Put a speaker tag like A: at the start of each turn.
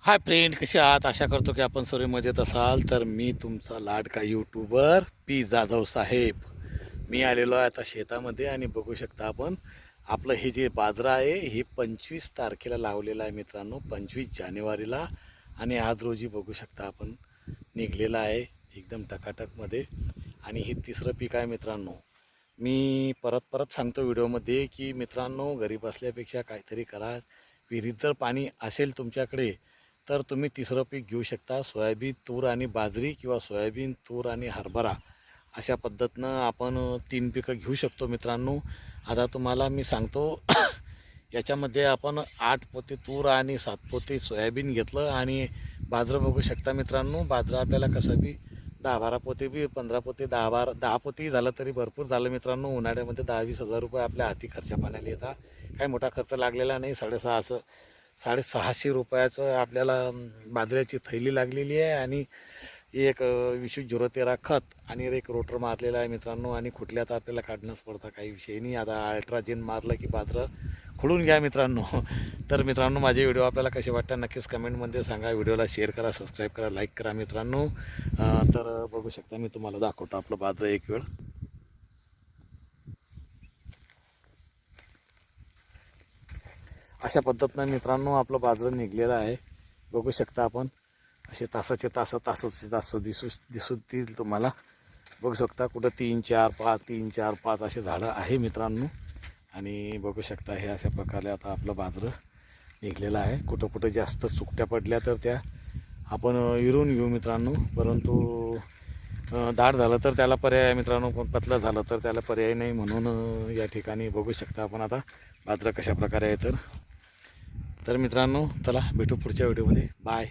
A: Hi friend, कसे आहात? आशा करतो की आपण सर्व मजेत असाल. तर मी तुमचा लाडका यूट्यूबर पी जाधव साहेब. मी आलेलो आहे आता शेतामध्ये आणि बघू शकता आपण आपलं हे जे बाजरा आहे हे 25 तारखेला लावलेलं आहे मित्रांनो, 25 जानेवारीला. आणि आज रोजी बघू शकता आपण निघलेलं आहे एकदम टकाटकमध्ये. आणि हे तिसरं पीक आहे मित्रांनो. मी परत परत सांगतो व्हिडिओमध्ये की मित्रांनो, घरी बसल्यापेक्षा काहीतरी करा. विहिरीत जर पाणी असेल तुमच्याकडे तर तुम्ही तिसरं पीक घेऊ शकता. सोयाबीन, तूर आणि बाजरी किंवा सोयाबीन, तूर आणि हरभरा अशा पद्धतीनं आपण 3 पिकं घेऊ शकतो मित्रांनो. आता तुम्हाला मी सांगतो याच्यामध्ये आपण 8 पोते तूर आणि 7 पोते सोयाबीन घेतलं. आणि बाजरं बघू शकता मित्रांनो. बाजरं आपल्याला कसं बी 10-12 पोते बी 15 पोते 10 पोतेही झालं तरी भरपूर झालं मित्रांनो. उन्हाळ्यामध्ये 10-20 हजार रुपये आपल्या हाती खर्चा पाण्याला येतात. काही मोठा खर्च लागलेला नाही. 650 रुपयाचं आपल्याला बाजऱ्याची थैली लागलेली आहे. आणि एक 20-013 खत आणि एक रोटर मारलेला आहे मित्रांनो. आणि खुटल्यात आपल्याला काढणंच पडतं, काही विषय नाही. आता अल्ट्राजेन मारलं की बाजरं खुडून घ्या मित्रांनो. तर मित्रांनो, माझे व्हिडिओ आपल्याला कसे वाटतात नक्कीच कमेंटमध्ये सांगा. व्हिडिओला शेअर करा, सबस्क्राईब करा, लाईक करा मित्रांनो. तर बघू शकता, मी तुम्हाला दाखवतो आपलं बाजरं एक वेळ. अशा पद्धतीनं मित्रांनो आपलं बाजरं निघलेलं आहे. बघू शकता आपण असे तासाचे तास दिसतील तुम्हाला. बघू शकता कुठं 3-4-5 असे झाडं आहे मित्रांनो. आणि बघू शकता हे अशा प्रकारे आता आपलं बाजरं निघलेलं आहे. कुठं कुठं जास्त चुकट्या पडल्या तर त्या आपण विरून घेऊ मित्रांनो. परंतु दाट झालं तर त्याला पर्याय आहे मित्रांनो, पतलं झालं तर त्याला पर्याय नाही. म्हणून या ठिकाणी बघू शकता आपण आता बाजरं कशा प्रकारे आहे. तर मित्रांनो, चला भेटू पुढच्या व्हिडिओमध्ये. बाय.